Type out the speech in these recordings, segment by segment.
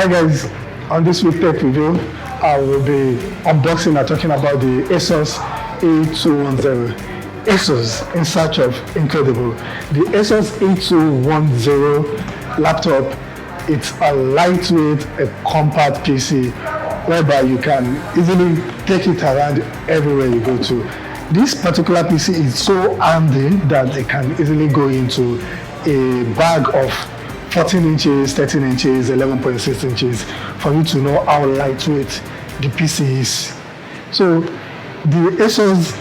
Hi guys, on this week's tech review, I will be unboxing and talking about the Asus E210. Asus in search of incredible. The Asus E210 laptop, it's a lightweight, a compact PC whereby you can easily take it around everywhere you go to. This particular PC is so handy that it can easily go into a bag of 14 inches, 13 inches, 11.6 inches for you to know how lightweight the PC is. So the Asus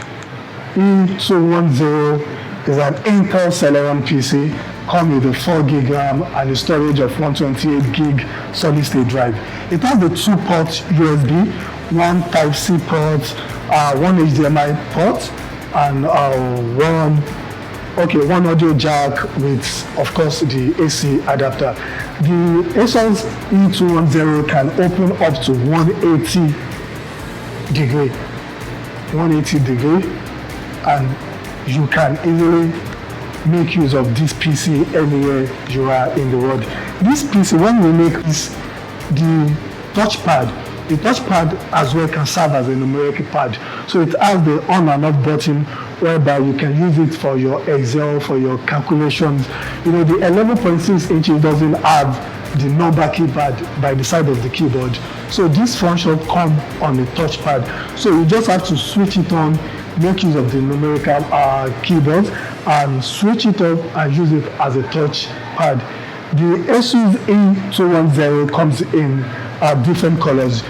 E210 is an Intel Celeron PC, come with a 4 gig RAM and a storage of 128 gig solid state drive. It has the 2-port USB, one Type-C port, one HDMI port, and one audio jack with, of course, the AC adapter. The Asus E210 can open up to 180 degree, and you can easily make use of this PC anywhere you are in the world. This PC, when we make this, the touchpad as well can serve as a numeric pad. So it has the on and off button whereby you can use it for your Excel, for your calculations. You know, the 11.6 inches doesn't have the number keypad by the side of the keyboard. So this function comes on the touchpad. So you just have to switch it on, make use of the numerical keyboard, and switch it up and use it as a touchpad. The Asus E210 comes in different colors.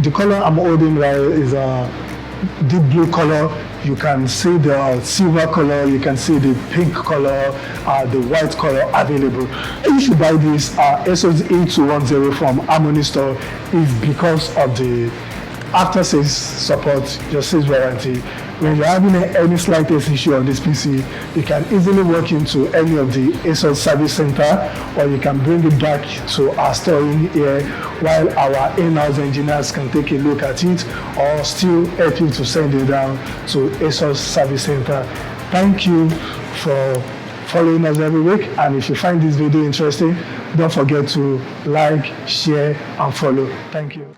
The color I'm holding right is a deep blue color. You can see the silver color, you can see the pink color, the white color available. You should buy this Asus E210 from Harmony Store is because of the after-sales support, your sales warranty. When you're having any slightest issue on this PC, you can easily walk into any of the Asus service center, or you can bring it back to our store in here, while our in-house engineers can take a look at it, or still help you to send it down to Asus service center. Thank you for following us every week, and if you find this video interesting, don't forget to like, share, and follow. Thank you.